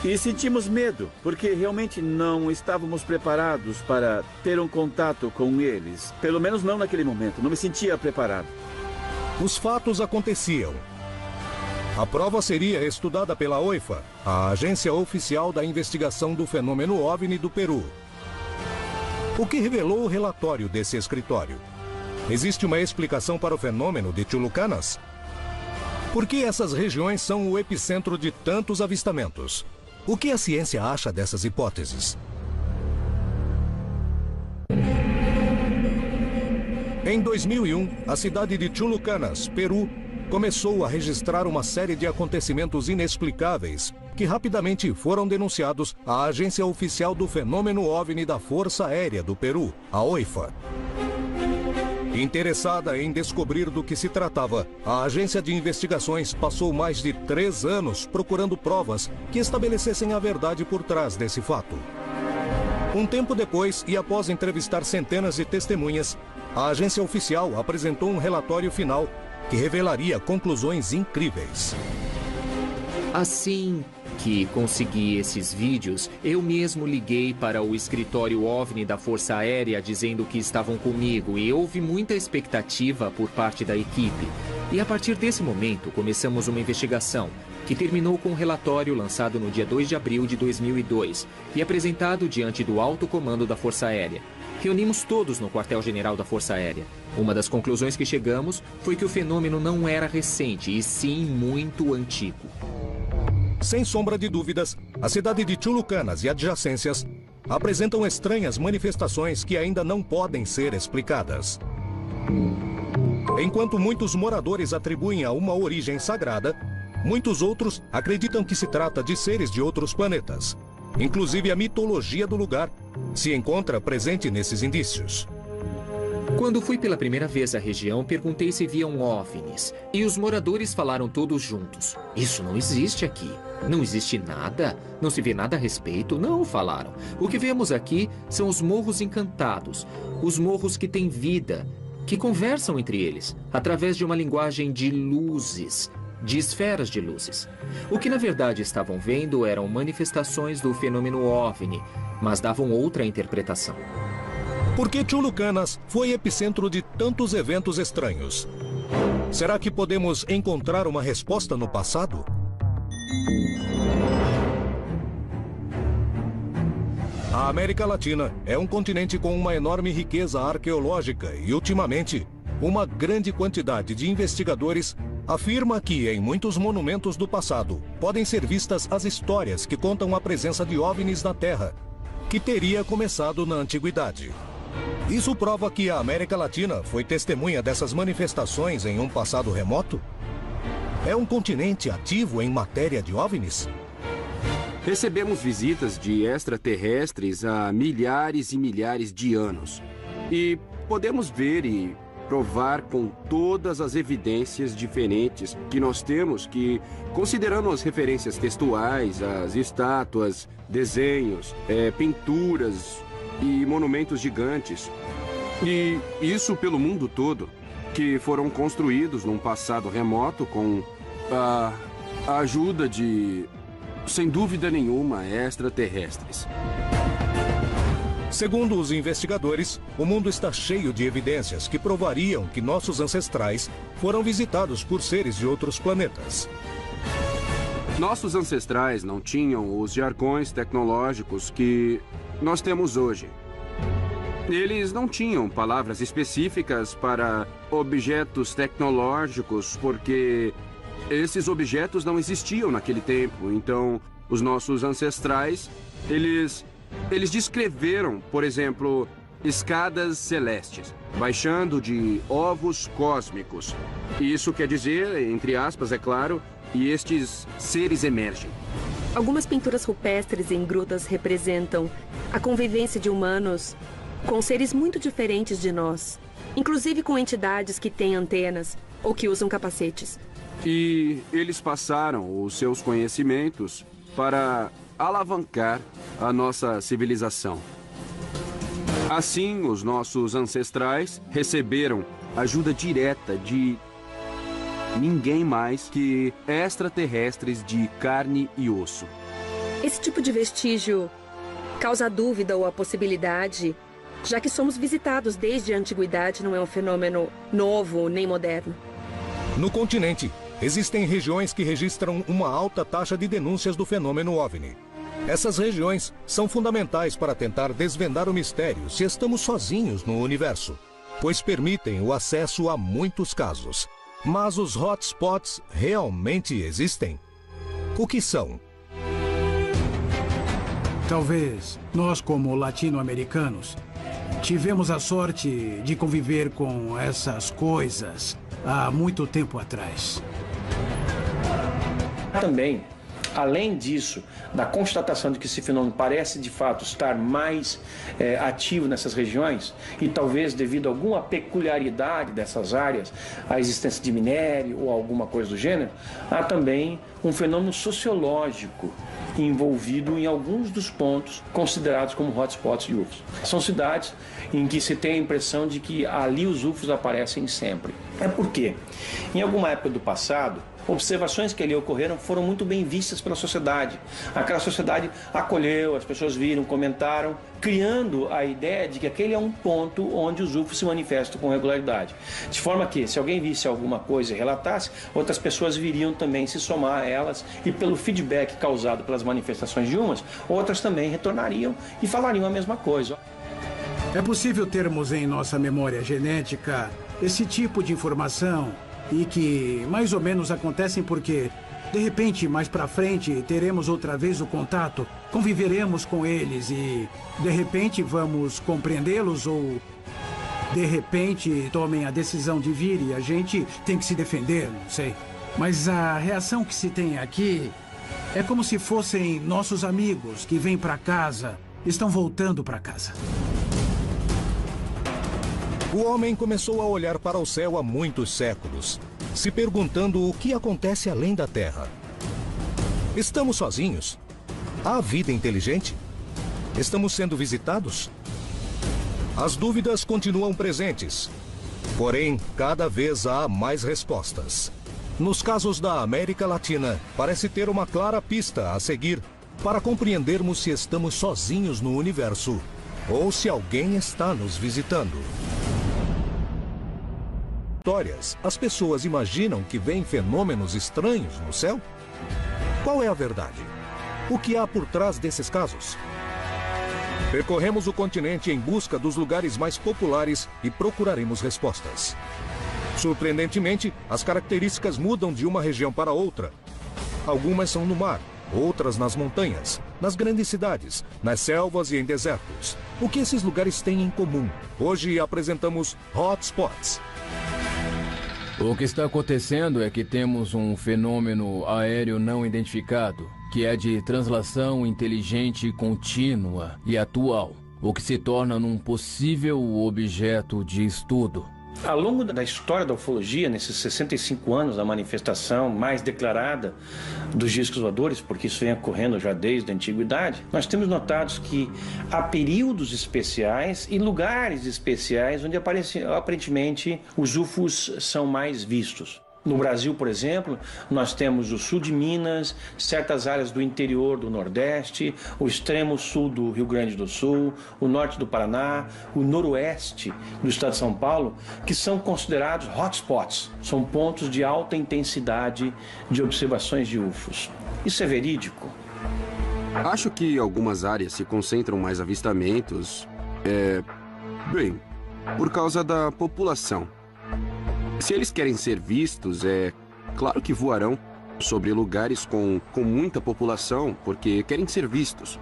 E sentimos medo, porque realmente não estávamos preparados para ter um contato com eles. Pelo menos não naquele momento, não me sentia preparado.
Os fatos aconteciam. A prova seria estudada pela OIFA, a Agência Oficial da Investigação do Fenômeno OVNI do Peru. O que revelou o relatório desse escritório? Existe uma explicação para o fenômeno de Chulucanas? Por que essas regiões são o epicentro de tantos avistamentos? O que a ciência acha dessas hipóteses? Em 2001, a cidade de Chulucanas, Peru, começou a registrar uma série de acontecimentos inexplicáveis que rapidamente foram denunciados à Agência Oficial do Fenômeno OVNI da Força Aérea do Peru, a OIFA. Interessada em descobrir do que se tratava, a agência de investigações passou mais de 3 anos procurando provas que estabelecessem a verdade por trás desse fato. Um tempo depois, e após entrevistar centenas de testemunhas, a agência oficial apresentou um relatório final que revelaria conclusões incríveis.
Assim que consegui esses vídeos, eu mesmo liguei para o escritório OVNI da Força Aérea dizendo que estavam comigo e houve muita expectativa por parte da equipe. E a partir desse momento começamos uma investigação que terminou com um relatório lançado no dia 2 de abril de 2002 e apresentado diante do alto comando da Força Aérea. Reunimos todos no quartel-general da Força Aérea. Uma das conclusões que chegamos foi que o fenômeno não era recente, e sim muito antigo.
Sem sombra de dúvidas, a cidade de Chulucanas e adjacências apresentam estranhas manifestações que ainda não podem ser explicadas. Enquanto muitos moradores atribuem a uma origem sagrada, muitos outros acreditam que se trata de seres de outros planetas. Inclusive a mitologia do lugar se encontra presente nesses indícios.
Quando fui pela primeira vez à região, perguntei se viam OVNIs. E os moradores falaram todos juntos. Isso não existe aqui. Não existe nada. Não se vê nada a respeito. Não falaram. O que vemos aqui são os morros encantados. Os morros que têm vida. Que conversam entre eles. Através de uma linguagem de luzes. De esferas de luzes. O que na verdade estavam vendo eram manifestações do fenômeno OVNI. Mas davam outra interpretação.
Por que Chulucanas foi epicentro de tantos eventos estranhos? Será que podemos encontrar uma resposta no passado? A América Latina é um continente com uma enorme riqueza arqueológica e, ultimamente, uma grande quantidade de investigadores afirma que, em muitos monumentos do passado, podem ser vistas as histórias que contam a presença de OVNIs na Terra, que teria começado na Antiguidade. Isso prova que a América Latina foi testemunha dessas manifestações em um passado remoto? É um continente ativo em matéria de OVNIs?
Recebemos visitas de extraterrestres há milhares e milhares de anos. E podemos ver e provar com todas as evidências diferentes que nós temos que, considerando as referências textuais, as estátuas, desenhos, pinturas e monumentos gigantes. E isso pelo mundo todo, que foram construídos num passado remoto com a ajuda de, sem dúvida nenhuma, extraterrestres.
Segundo os investigadores, o mundo está cheio de evidências que provariam que nossos ancestrais foram visitados por seres de outros planetas.
Nossos ancestrais não tinham os jargões tecnológicos que nós temos hoje. Eles não tinham palavras específicas para objetos tecnológicos, porque esses objetos não existiam naquele tempo. Então, os nossos ancestrais, eles descreveram, por exemplo, escadas celestes, baixando de ovos cósmicos. Isso quer dizer, entre aspas, é claro, e estes seres emergem.
Algumas pinturas rupestres em grutas representam a convivência de humanos com seres muito diferentes de nós, inclusive com entidades que têm antenas ou que usam capacetes.
E eles passaram os seus conhecimentos para alavancar a nossa civilização. Assim, os nossos ancestrais receberam ajuda direta de ninguém mais que extraterrestres de carne e osso.
Esse tipo de vestígio causa dúvida ou a possibilidade, já que somos visitados desde a antiguidade, não é um fenômeno novo nem moderno.
No continente, existem regiões que registram uma alta taxa de denúncias do fenômeno OVNI. Essas regiões são fundamentais para tentar desvendar o mistério se estamos sozinhos no universo, pois permitem o acesso a muitos casos. Mas os hotspots realmente existem? O que são?
Talvez nós, como latino-americanos, Tivemos a sorte de conviver com essas coisas há muito tempo atrás.
Também, além disso, da constatação de que esse fenômeno parece de fato estar mais ativo nessas regiões, e talvez devido a alguma peculiaridade dessas áreas, a existência de minério ou alguma coisa do gênero, há também um fenômeno sociológico envolvido em alguns dos pontos considerados como hotspots de UFOs. São cidades em que se tem a impressão de que ali os UFOs aparecem sempre. É porque, em alguma época do passado, observações que ali ocorreram foram muito bem vistas pela sociedade. Aquela sociedade acolheu, as pessoas viram, comentaram, criando a ideia de que aquele é um ponto onde os UFOs se manifestam com regularidade. De forma que, se alguém visse alguma coisa e relatasse, outras pessoas viriam também se somar a elas, e pelo feedback causado pelas manifestações de umas, outras também retornariam e falariam a mesma coisa.
É possível termos em nossa memória genética esse tipo de informação e que mais ou menos acontecem porque, de repente, mais pra frente, teremos outra vez o contato, conviveremos com eles e, de repente, vamos compreendê-los ou, de repente, tomem a decisão de vir e a gente tem que se defender, não sei. Mas a reação que se tem aqui é como se fossem nossos amigos que vêm pra casa, estão voltando pra casa.
O homem começou a olhar para o céu há muitos séculos, se perguntando o que acontece além da Terra. Estamos sozinhos? Há vida inteligente? Estamos sendo visitados? As dúvidas continuam presentes, porém, cada vez há mais respostas. Nos casos da América Latina, parece ter uma clara pista a seguir para compreendermos se estamos sozinhos no universo ou se alguém está nos visitando. As pessoas imaginam que veem fenômenos estranhos no céu? Qual é a verdade? O que há por trás desses casos? Percorremos o continente em busca dos lugares mais populares e procuraremos respostas. Surpreendentemente, as características mudam de uma região para outra. Algumas são no mar, outras nas montanhas, nas grandes cidades, nas selvas e em desertos. O que esses lugares têm em comum? Hoje apresentamos Hotspots.
O que está acontecendo é que temos um fenômeno aéreo não identificado, que é de translação inteligente contínua e atual, o que se torna num possível objeto de estudo.
Ao longo da história da ufologia, nesses 65 anos da manifestação mais declarada dos discos voadores, porque isso vem ocorrendo já desde a antiguidade, nós temos notado que há períodos especiais e lugares especiais onde aparentemente os UFOs são mais vistos. No Brasil, por exemplo, nós temos o sul de Minas, certas áreas do interior do Nordeste, o extremo sul do Rio Grande do Sul, o norte do Paraná, o noroeste do estado de São Paulo, que são considerados hotspots, são pontos de alta intensidade de observações de UFOs. Isso é verídico?
Acho que algumas áreas se concentram mais avistamentos, bem, por causa da população. Se eles querem ser vistos, é claro que voarão sobre lugares com muita população, porque querem ser vistos.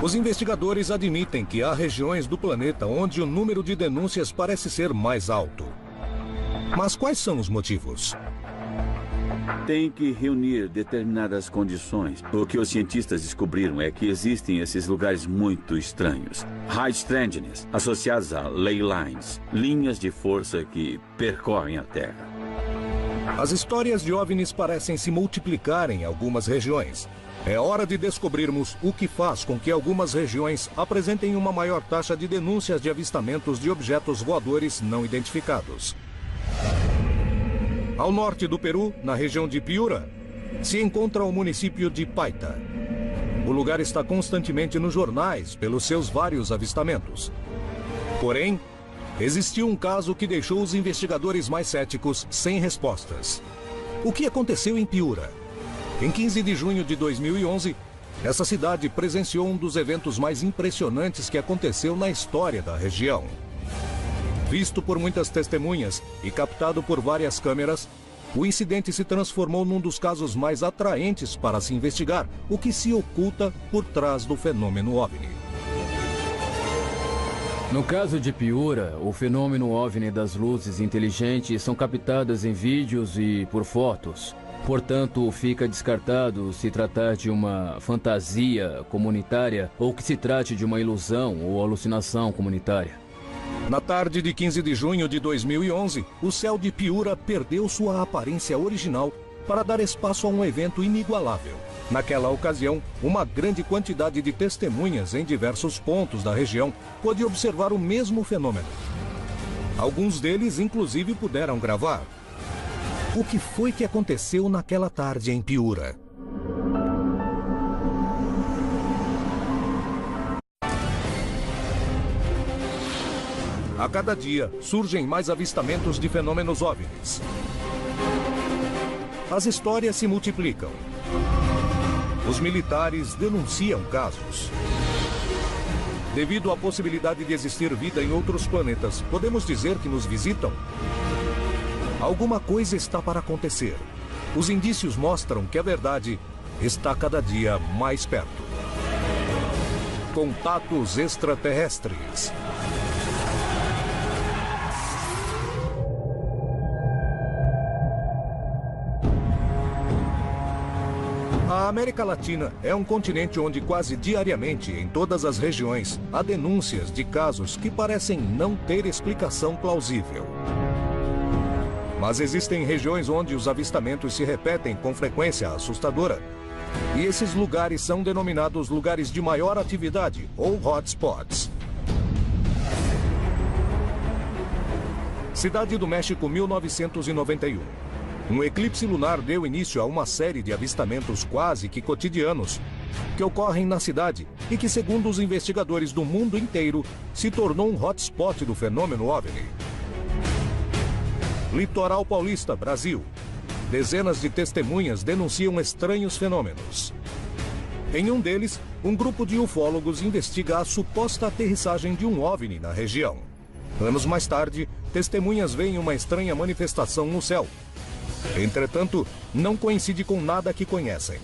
Os investigadores admitem que há regiões do planeta onde o número de denúncias parece ser mais alto. Mas quais são os motivos?
Tem que reunir determinadas condições. O que os cientistas descobriram é que existem esses lugares muito estranhos. High strangeness, associados a ley lines, linhas de força que percorrem a Terra.
As histórias de OVNIs parecem se multiplicar em algumas regiões. É hora de descobrirmos o que faz com que algumas regiões apresentem uma maior taxa de denúncias de avistamentos de objetos voadores não identificados. Ao norte do Peru, na região de Piura, se encontra o município de Paita. O lugar está constantemente nos jornais pelos seus vários avistamentos. Porém, existiu um caso que deixou os investigadores mais céticos sem respostas. O que aconteceu em Piura? Em 15 de junho de 2011, essa cidade presenciou um dos eventos mais impressionantes que aconteceu na história da região. Visto por muitas testemunhas e captado por várias câmeras, o incidente se transformou num dos casos mais atraentes para se investigar o que se oculta por trás do fenômeno OVNI.
No caso de Piura, o fenômeno OVNI das luzes inteligentes são captadas em vídeos e por fotos. Portanto, fica descartado se tratar de uma fantasia comunitária ou que se trate de uma ilusão ou alucinação comunitária.
Na tarde de 15 de junho de 2011, o céu de Piura perdeu sua aparência original para dar espaço a um evento inigualável. Naquela ocasião, uma grande quantidade de testemunhas em diversos pontos da região pôde observar o mesmo fenômeno. Alguns deles, inclusive, puderam gravar. O que foi que aconteceu naquela tarde em Piura? A cada dia, surgem mais avistamentos de fenômenos OVNIs. As histórias se multiplicam. Os militares denunciam casos. Devido à possibilidade de existir vida em outros planetas, podemos dizer que nos visitam? Alguma coisa está para acontecer. Os indícios mostram que a verdade está cada dia mais perto. Contatos extraterrestres. A América Latina é um continente onde quase diariamente, em todas as regiões, há denúncias de casos que parecem não ter explicação plausível. Mas existem regiões onde os avistamentos se repetem com frequência assustadora. E esses lugares são denominados lugares de maior atividade, ou hotspots. Cidade do México, 1991. Um eclipse lunar deu início a uma série de avistamentos quase que cotidianos que ocorrem na cidade e que, segundo os investigadores do mundo inteiro, se tornou um hotspot do fenômeno OVNI. Litoral Paulista, Brasil. Dezenas de testemunhas denunciam estranhos fenômenos. Em um deles, um grupo de ufólogos investiga a suposta aterrissagem de um OVNI na região. Anos mais tarde, testemunhas veem uma estranha manifestação no céu. Entretanto, não coincide com nada que conhecem.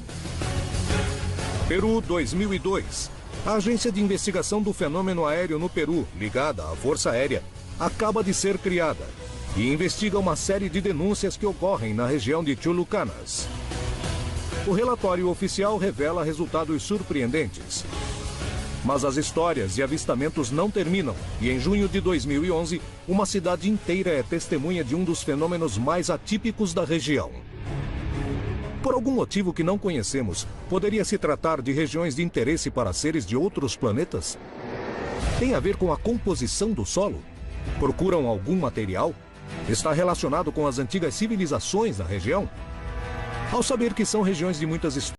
Peru, 2002. A Agência de Investigação do Fenômeno Aéreo no Peru, ligada à Força Aérea, acaba de ser criada e investiga uma série de denúncias que ocorrem na região de Chulucanas. O relatório oficial revela resultados surpreendentes. Mas as histórias e avistamentos não terminam, e em junho de 2011, uma cidade inteira é testemunha de um dos fenômenos mais atípicos da região. Por algum motivo que não conhecemos, poderia se tratar de regiões de interesse para seres de outros planetas? Tem a ver com a composição do solo? Procuram algum material? Está relacionado com as antigas civilizações da região? Ao saber que são regiões de muitas histórias,